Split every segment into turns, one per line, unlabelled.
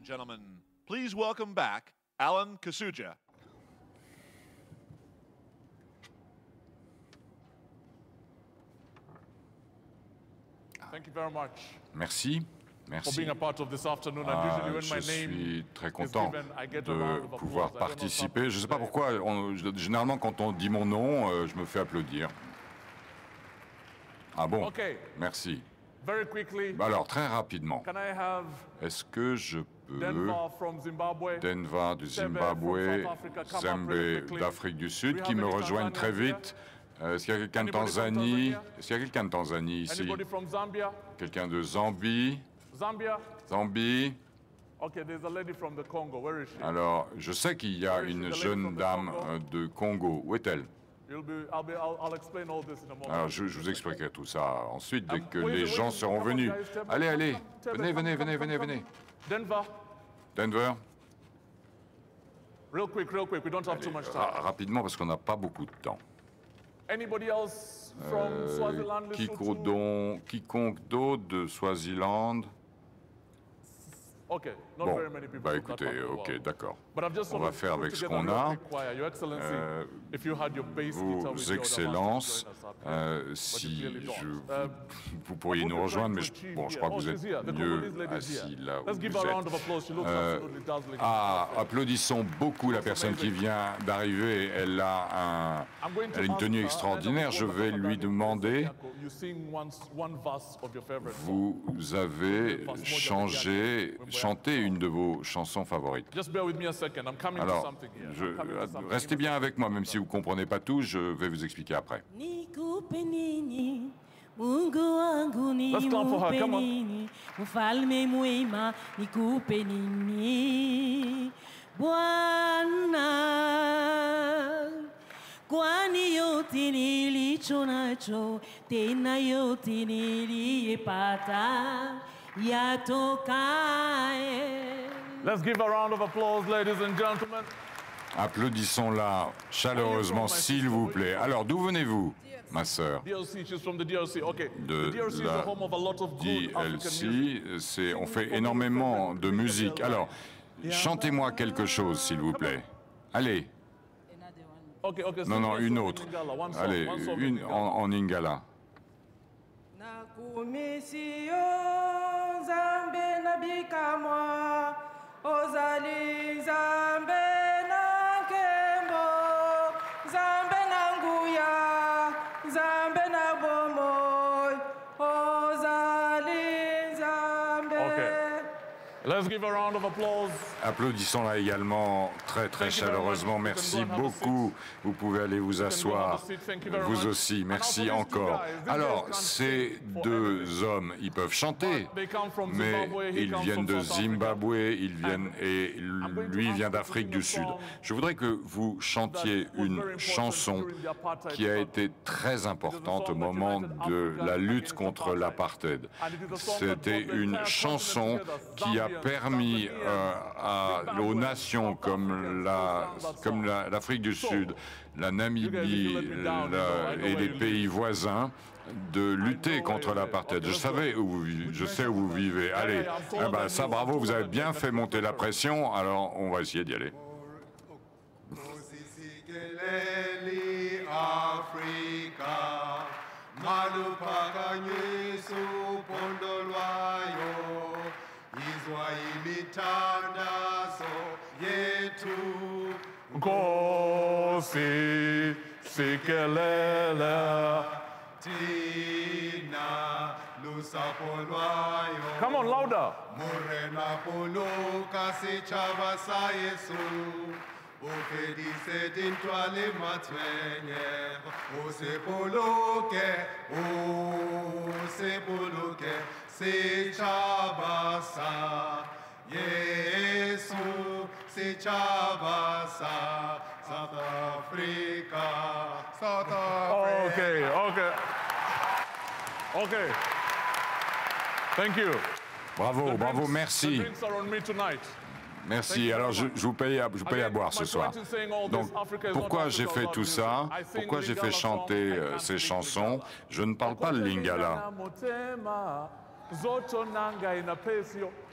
and gentlemen, please welcome back Alan Kasuja.
Thank you very much.
Merci. Merci. Je suis très content de pouvoir participer. Je ne sais pas pourquoi, généralement quand on dit mon nom, je me fais applaudir. Ah bon? Merci. Alors, très rapidement, est-ce que je peux... Denva du Zimbabwe, Zembe d'Afrique du Sud, qui me rejoignent très vite. Est-ce qu'il y a quelqu'un de Tanzanie? Est-ce qu'il y a quelqu'un de Tanzanie ici? Quelqu'un de Zambie? Zambie? Alors, je sais qu'il y a une jeune dame de Congo. Où est-elle? Alors, je vous expliquerai tout ça ensuite, dès que les gens seront venus. Allez, allez, venez, venez, venez, venez, venez. Denver. Allez, rapidement, parce qu'on n'a pas beaucoup de temps. Quiconque d'autre de Swaziland? Bon, bah écoutez, ok, d'accord. On va faire avec ce qu'on a. Vos Excellences, si vous pourriez nous rejoindre, mais je crois que vous êtes mieux assis là où vous êtes. Applaudissons beaucoup la personne qui vient d'arriver. Elle a une tenue extraordinaire. Je vais lui demander, vous avez chanté une de vos chansons favorites. Alors, restez bien avec moi, même si vous ne comprenez pas tout, je vais vous expliquer après.
Let's clap for her, come on.
Kwani yote nilicho nacho, tena yote niliyepata yatokae.
Let's give a round of applause, ladies and gentlemen.
Applaudissons-la chaleureusement, s'il vous plaît. Alors, d'où venez-vous, ma sœur? De la DLC, on fait énormément de musique. Alors, chantez-moi quelque chose, s'il vous plaît. Allez. Non, non, une autre. Allez, une en Lingala.
Let's give a round of applause.
Applaudissons-la également très très chaleureusement. Merci beaucoup. Vous pouvez aller vous asseoir. Vous aussi. Merci encore. Alors, ces deux hommes, ils peuvent chanter, mais ils viennent de Zimbabwe, et lui vient d'Afrique du Sud. Je voudrais que vous chantiez une chanson qui a été très importante au moment de la lutte contre l'apartheid. C'était une chanson qui a permis aux nations comme l'Afrique du Sud, la Namibie et les pays voisins de lutter contre l'apartheid. Je sais où vous vivez. Allez, ça bravo, vous avez bien fait monter la pression, alors on va essayer d'y aller.
Nkosi sikelela
Tina lusapho lwayo.
Come on, louder.
Morena poloka setjhaba sa Yesu. O fedise dintwa le matshwenye. O se poloke setjhaba sa Yesu. Setjhaba sa South Africa. South Africa.
Okay. Thank you.
Bravo, bravo, merci.
The drinks are on me tonight.
Merci. Alors, je vous paye à boire ce soir. Donc, pourquoi j'ai fait tout ça? Pourquoi j'ai fait chanter ces chansons? Je ne parle pas le Lingala.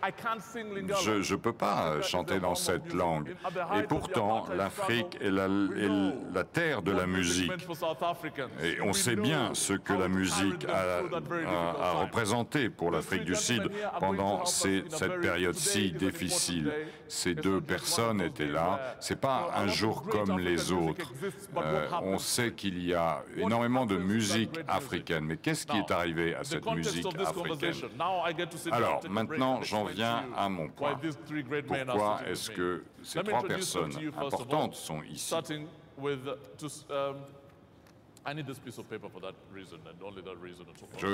Je ne peux pas chanter dans cette langue. Et pourtant, l'Afrique est la terre de la musique. Et on sait bien ce que la musique a représenté pour l'Afrique du Sud pendant cette période si difficile. Ces deux personnes étaient là. Ce n'est pas un jour comme les autres. On sait qu'il y a énormément de musique africaine. Mais qu'est-ce qui est arrivé à cette musique africaine? Alors, maintenant, j'en viens à mon point. Pourquoi est-ce que ces trois personnes importantes sont ici?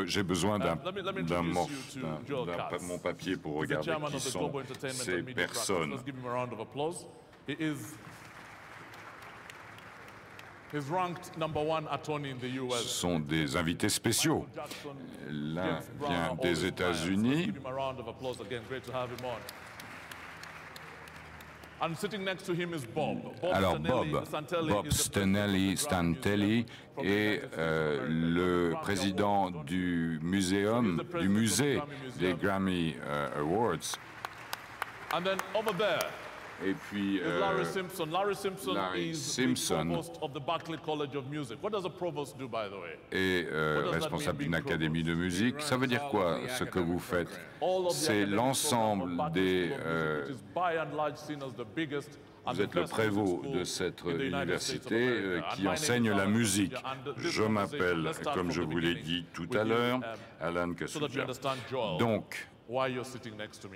J'ai besoin mon papier pour regarder qui sont ces personnes. Ce sont des invités spéciaux. L'un vient des États-Unis. Alors Bob Stantelli est le président du musée des Grammy Awards. Et puis
Larry Simpson
est responsable d'une académie de musique. Ça veut dire quoi, ce que vous faites? C'est l'ensemble des... Vous êtes le prévôt de cette université qui enseigne la musique. Je m'appelle, comme je vous l'ai dit tout à l'heure, Alan Kasuja. Donc,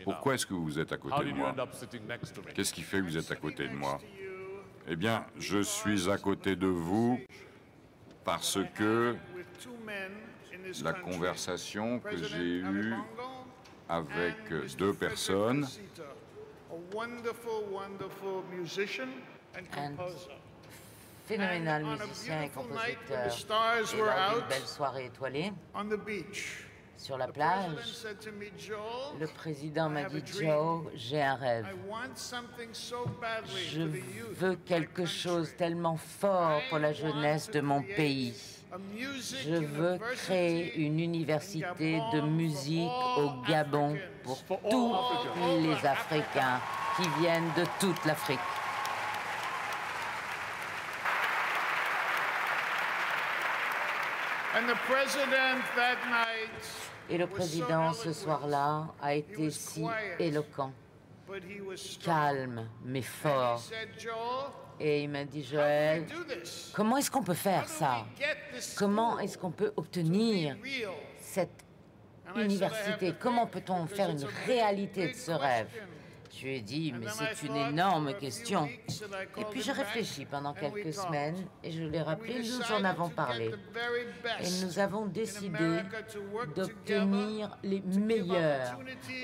pourquoi est-ce que vous êtes à côté de moi? Qu'est-ce qui fait que vous êtes à côté de moi? Eh bien, je suis à côté de vous parce que la conversation que j'ai eue avec deux personnes,
un phénoménal musicien et compositeur, et lors d'une belle soirée étoilée, sur la plage, le président m'a dit, Joe, j'ai un rêve. Je veux quelque chose tellement fort pour la jeunesse de mon pays. Je veux créer une université de musique au Gabon pour tous les Africains qui viennent de toute l'Afrique. Et le président, ce soir-là, a été si éloquent, calme, mais fort. Et il m'a dit, Joël, comment est-ce qu'on peut faire ça? Comment est-ce qu'on peut obtenir cette université? Comment peut-on faire une réalité de ce rêve? Je lui ai dit, mais c'est une énorme question. Et puis j'ai réfléchi pendant quelques semaines et je l'ai rappelé, nous en avons parlé. Et nous avons décidé d'obtenir les meilleurs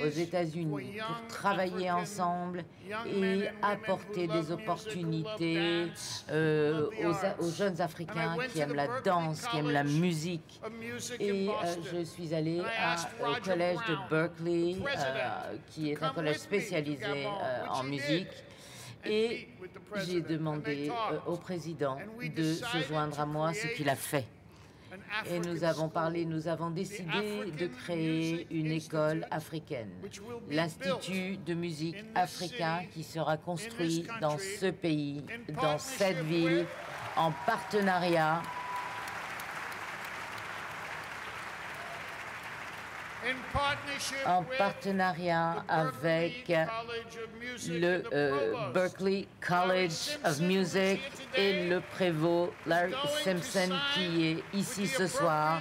aux États-Unis pour travailler ensemble et apporter des opportunités aux jeunes Africains qui aiment la danse, qui aiment la musique. Et je suis allée au collège de Berkeley, qui est un collège spécialisé en musique, et j'ai demandé au président de se joindre à moi, ce qu'il a fait. Et nous avons parlé, nous avons décidé de créer une école africaine, l'Institut de musique africain qui sera construit dans ce pays, dans cette ville, en partenariat avec le Berkeley College of Music et le prévôt Larry Simpson, qui est ici ce soir,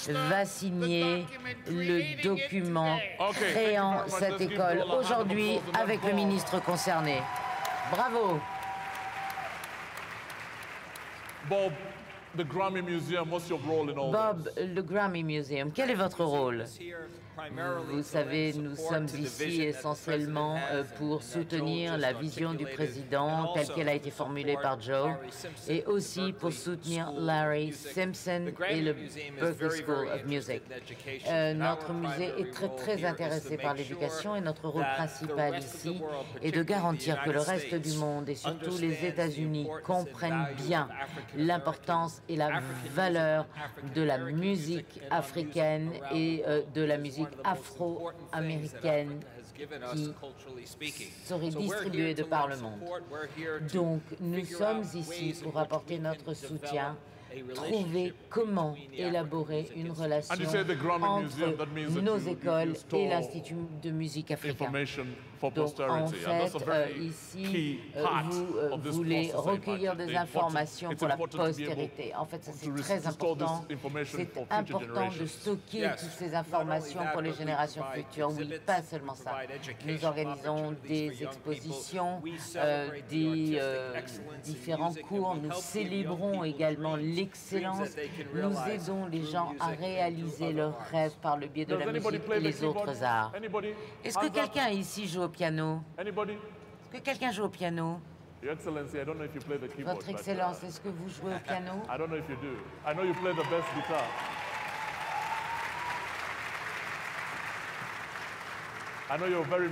va signer le document créant cette école aujourd'hui avec le ministre concerné. Bravo.
Bob, the Grammy Museum, what's your role in all
Bob,
this?
le Grammy Museum, quel est votre rôle? Vous savez, nous sommes ici essentiellement pour soutenir la vision du président telle qu'elle a été formulée par Joe, et aussi pour soutenir Larry Simpson et le Berklee School of Music. Notre musée est très intéressé par l'éducation, et notre rôle principal ici est de garantir que le reste du monde et surtout les États-Unis comprennent bien l'importance et la valeur de la musique africaine et de la musique afro-américaine qui seraient distribués de par le monde. Donc, nous sommes ici pour apporter notre soutien, trouver comment élaborer une relation entre nos écoles et l'Institut de musique africain. Donc, en fait, ici, vous voulez recueillir des informations pour la postérité. En fait, ça c'est très important. C'est important de stocker toutes ces informations pour les générations futures. Oui, pas seulement ça. Nous organisons des expositions, des différents cours. Nous célébrons également l'excellence. Nous aidons les gens à réaliser leurs rêves par le biais de la musique et les autres arts. Est-ce que quelqu'un ici joue au piano? Est-ce que quelqu'un joue au piano? Votre Excellence, est-ce que vous jouez au piano?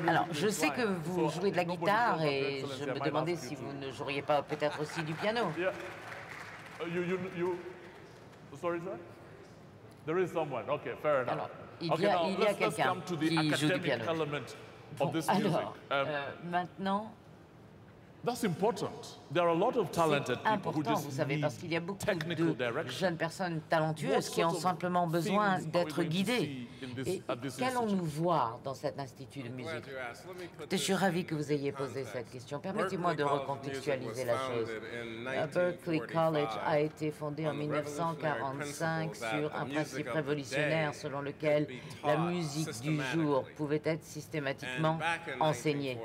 Alors, je sais que vous jouez de la guitare et je me demandais si vous ne joueriez pas peut-être aussi du piano. Alors, il y a quelqu'un qui joue du piano. Bon, alors, maintenant, c'est important, vous savez, parce qu'il y a beaucoup de jeunes personnes talentueuses qui ont simplement besoin d'être guidées. Et qu'allons-nous voir dans cet institut de musique? Écoutez, je suis ravi que vous ayez posé cette question. Permettez-moi de recontextualiser la chose. Berklee College a été fondé en 1945 sur un principe révolutionnaire selon lequel la musique du jour pouvait être systématiquement enseignée.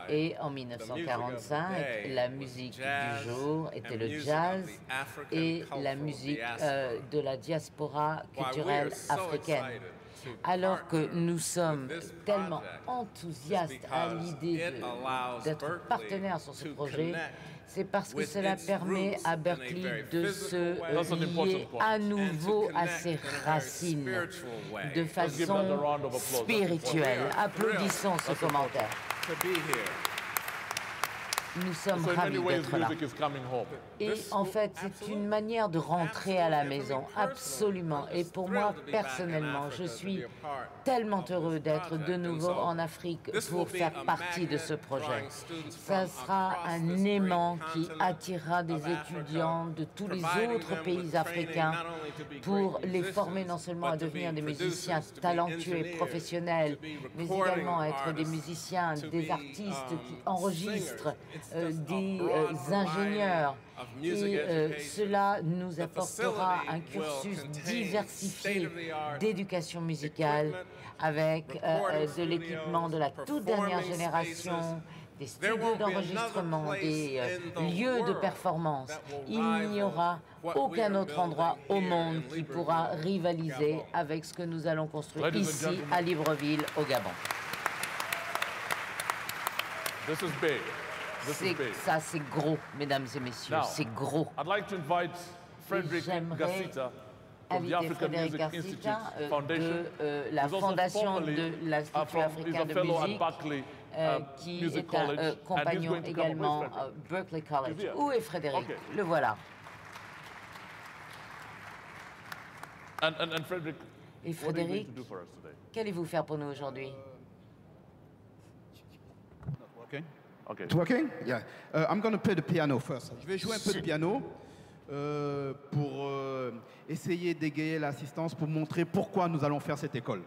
Et en 1945, la musique du jour était le jazz et la musique de la diaspora culturelle africaine. Alors que nous sommes tellement enthousiastes à l'idée d'être partenaires sur ce projet, c'est parce que cela permet à Berklee de se lier à nouveau à ses racines de façon spirituelle. Applaudissons ce commentaire. Nous sommes ravis d'être là. Et en fait, c'est une manière de rentrer à la maison, absolument. Et pour moi, personnellement, je suis tellement heureux d'être de nouveau en Afrique pour faire partie de ce projet. Ça sera un aimant qui attirera des étudiants de tous les autres pays africains pour les former non seulement à devenir des musiciens talentueux et professionnels, mais également à être des musiciens, des artistes qui enregistrent, des ingénieurs. Et cela nous apportera un cursus diversifié d'éducation musicale avec de l'équipement de la toute dernière génération, des studios d'enregistrement, des lieux de performance. Il n'y aura aucun autre endroit au monde qui pourra rivaliser avec ce que nous allons construire ici à Libreville, au Gabon. Ça, c'est gros, mesdames et messieurs, c'est gros. J'aimerais inviter Frédéric Garcita de la Fondation de l'Institut africain de musique, qui est un compagnon également à Berklee College. Où est Frédéric? Le voilà. Et Frédéric, qu'allez-vous faire pour nous aujourd'hui?
Okay. It's working? Yeah. I'm going to play the piano first. Je vais jouer un peu de piano pour essayer d'égayer l'assistance pour montrer pourquoi nous allons faire cette école.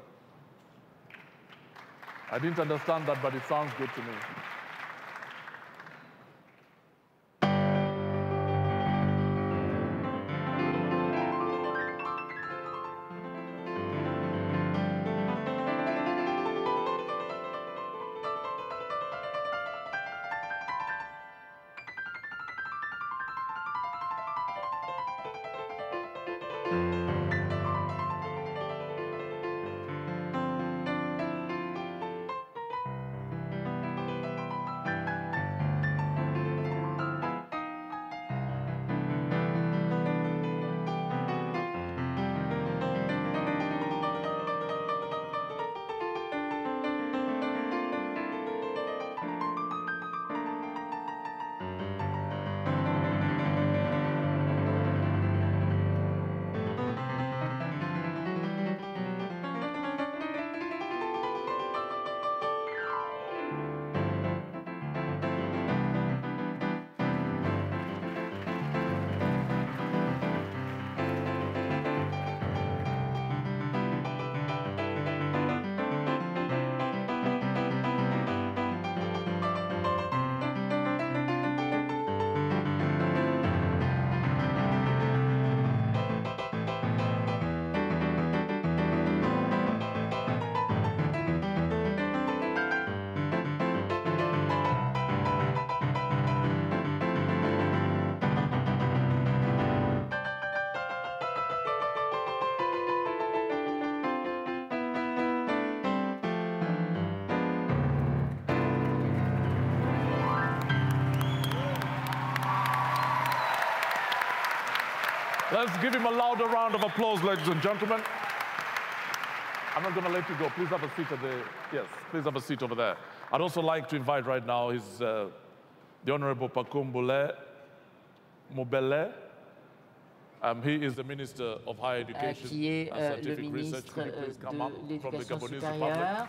I didn't understand that, but it sounds good to me.
Let's give him a louder round of applause, ladies and gentlemen. I'm not going to let you go. Please have a seat please have a seat over there. I'd also like to invite right now the Honorable Pakumbule Mobele. He is the Minister of Higher Education
qui est
and
le
Scientific Research.
ministre
Could you please come up
de
from the
l'Éducation
Gabonese
supérieure
Republic?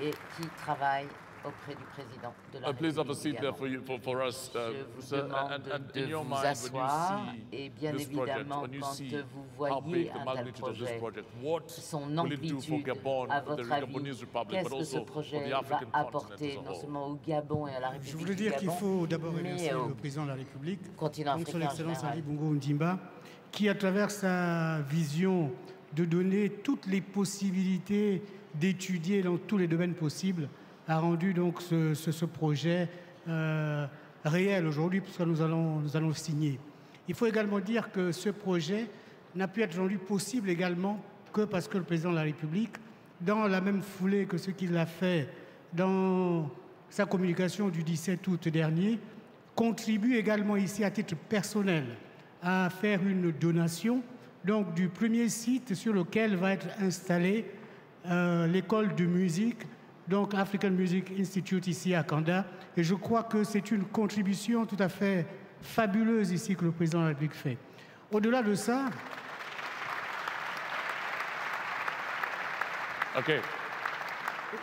et qui travaille auprès du président de la
Please have a
République.
seat there for us,
Je vous
sir.
demande
And
de
in your
vous
mind,
asseoir
when you
et
see
bien
this project,
évidemment
when you
quand
see
vous
how
voyez
big the
un tel
magnitude of this
projet,
project, what
son
will it do for
amplitude,
Gabon,
à
for the
votre avis,
Gabonese Republic,
qu'est-ce
but
que ce
also for the
projet va
African
apporter
continent as a
non
whole?
seulement au Gabon et à la
Je
République
voulais
du
dire qu'il
Gabon,
faut d'abord
mais
remercier
au
le président de la République,
continent
donc son
africain en
Excellence Ali
général.
Bongo Ondimba, qui à travers sa vision de donner toutes les possibilités d'étudier dans tous les domaines possibles, a rendu donc ce projet réel aujourd'hui, puisque nous allons signer. Il faut également dire que ce projet n'a pu être rendu possible également que parce que le président de la République, dans la même foulée que ce qu'il a fait dans sa communication du 17 août dernier, contribue également ici à titre personnel à faire une donation donc, du premier site sur lequel va être installée l'école de musique, donc African Music Institute ici à Kanda. Et je crois que c'est une contribution tout à fait fabuleuse ici que le président de la République fait. Au-delà de ça...
OK.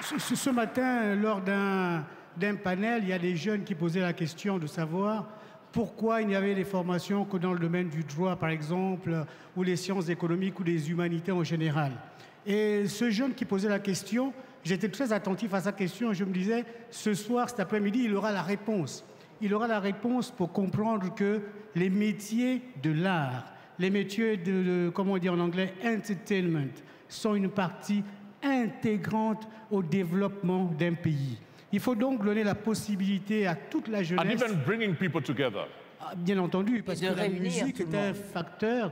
Ce matin, lors d'un panel, il y a des jeunes qui posaient la question de savoir pourquoi il n'y avait des formations que dans le domaine du droit, par exemple, ou les sciences économiques ou des humanités en général. Et ce jeune qui posait la question, j'étais très attentif à sa question et je me disais, ce soir, cet après-midi, il aura la réponse. Il aura la réponse pour comprendre que les métiers de l'art, les métiers comment on dit en anglais, entertainment, sont une partie intégrante au développement d'un pays. Il faut donc donner la possibilité à toute la jeunesse...
And even bringing people together.
Bien entendu, parce que la musique est un facteur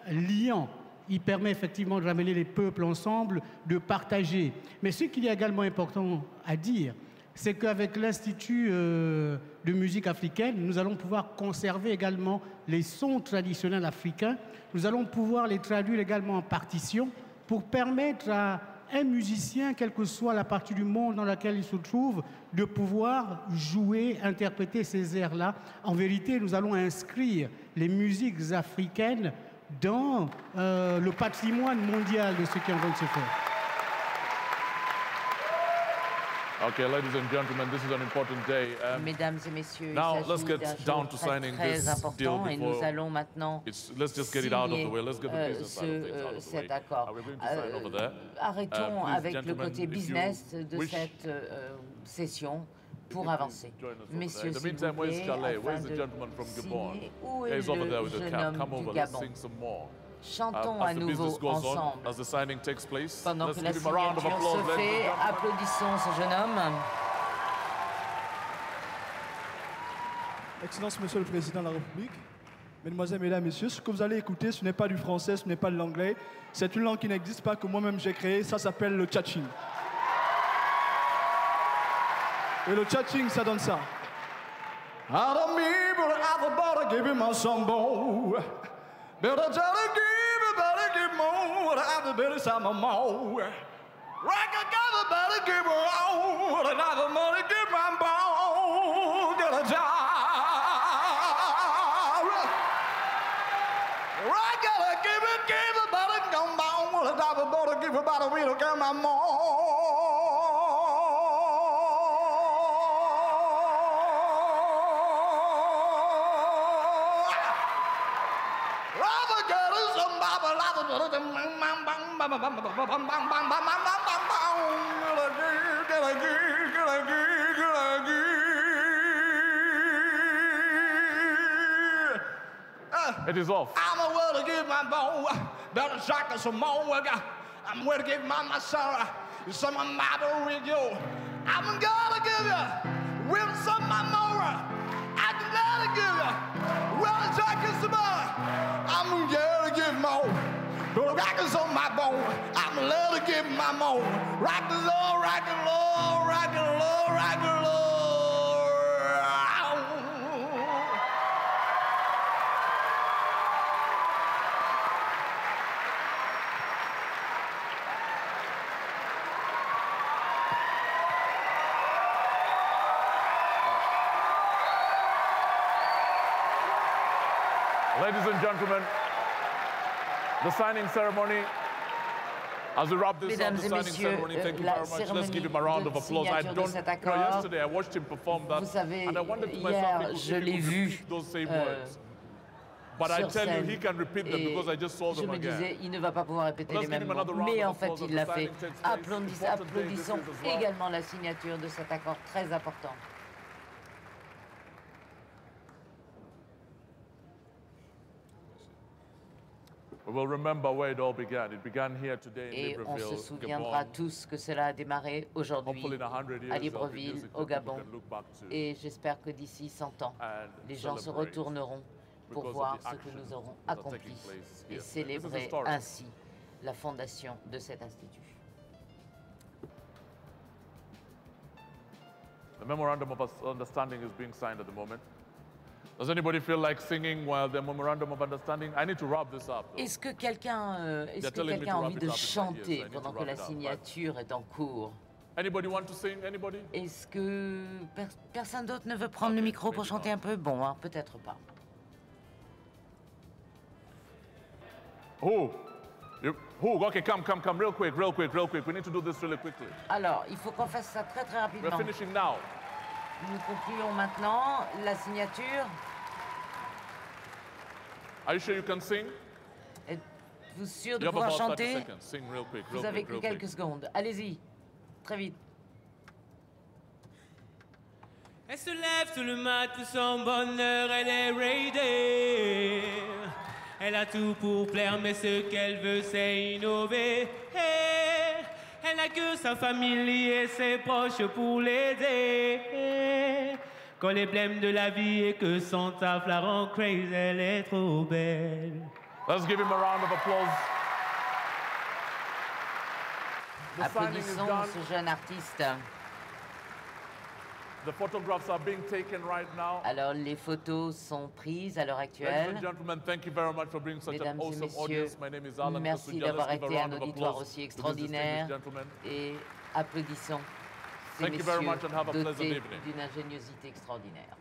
liant. Il permet effectivement de ramener les peuples ensemble, de partager. Mais ce qu'il y a également important à dire, c'est qu'avec l'Institut de musique africaine, nous allons pouvoir conserver également les sons traditionnels africains. Nous allons pouvoir les traduire également en partition pour permettre à un musicien, quelle que soit la partie du monde dans laquelle il se trouve, de pouvoir jouer, interpréter ces airs-là. En vérité, nous allons inscrire les musiques africaines dans le patrimoine mondial de ce qui est en train de se faire.
Okay, ladies and gentlemen, this is an important day.
Mesdames et messieurs,
now
il
let's
s'agit
get
d'un
down
jour
to
très,
signing
très
this
important
deal
et nous
before
allons maintenant
let's just get it out of the way. Let's get the
signer
business side of things out of the way.
cet accord.
Are we going to sign over there?
Arrêtons
Please,
avec le
gentlemen,
côté
if you
business de
wish.
cette session pour avancer. Messieurs,
In the
s'il
meantime,
vous
where's
plaît,
Calais?
afin
Where's the
de
gentleman from Gabon?
signer. Où
Yeah,
est
he's over there
le
with the
jeune
cap.
homme
Come
du
over, let's
Gabon?
sing some more.
Chantons
As
à
the
nouveau
business goes on,
ensemble.
as the signing takes place,
Pendant
let's
que la
give him a round of
signature
applause,
se
ladies and
fait,
gentlemen.
applaudissons ce jeune homme.
Excellence, Monsieur le Président de la République, Mesdemoiselles, Mesdames, Messieurs, ce que vous allez écouter, ce n'est pas du français, ce n'est pas de l'anglais. C'est une langue qui n'existe pas, que moi-même j'ai créée. Ça s'appelle le tchatching. Et le tchatching, ça donne ça. I don't mean, but I better give him my songbow. Better tell him, better give more. I better say my more. Rock a gather, better give her all. And I better give my bone. Get a job. Rock gotta give it, better come bone. And I better give her about a real get my more.
It is off.
I'm willing to give my bone, better shock some more. I'm willing to give my son some of my radio. I'm gonna give you with some of my more. I'm gonna give you well, shock some more. I'm gonna give more. But rockers on my bone, I'm gonna give my more. Rock the low, rock the low, rock the low, rock the low.
Ladies and gentlemen, the signing ceremony. As we wrap this up, the signing ceremony, thank you very much. Let's give him a round of applause. I don't know, yesterday I watched him perform that, and I wondered to myself if he could repeat those same words. But I tell you, he can repeat them because I just saw them again.
Je me disais, il ne va pas pouvoir répéter les mêmes mots, mais en fait, il l'a fait. Applaudissons également la signature de cet accord très important. Et on se souviendra tous que cela a démarré aujourd'hui à Libreville, au Gabon. Et j'espère que d'ici 100 ans, les gens se retourneront pour voir ce que nous aurons accompli et célébrer ainsi la fondation de cet institut.
The memorandum of understanding is being signed at the moment. Does anybody feel like singing while the memorandum of understanding? I need to wrap this up.
Est-ce que quelqu'un a envie de chanter pendant que la signature est en cours?
Anybody want to sing? Anybody?
Est-ce que personne d'autre ne veut prendre le micro pour chanter un peu? Bon, hein, peut-être pas.
Okay, come, real quick. We need to do this really quickly.
Alors, il faut qu'on fasse ça très rapidement.
We're finishing now.
Nous concluons maintenant la signature.
Are you sure you can sing?
Êtes-vous sûr de pouvoir chanter? Vous avez que quelques secondes. Allez-y, très vite.
Elle se lève tout le matin pour son bonheur, elle est ready. Elle a tout pour plaire, mais ce qu'elle veut, c'est innover. Hey, elle n'a que sa famille et ses proches pour l'aider. Quand les blèmes de la vie et que son taf la rend crazy, elle est trop belle.
Let's give him a round of applause.
Applaudissons ce jeune artiste.
The photographs are being taken right now.
Alors, les photos sont prises à l'heure actuelle.
Ladies and gentlemen, thank you very much for bringing such an awesome audience. My name is Alan
merci d'avoir été un auditoire aussi extraordinaire. Et applaudissons ces messieurs dotés d'une ingéniosité extraordinaire.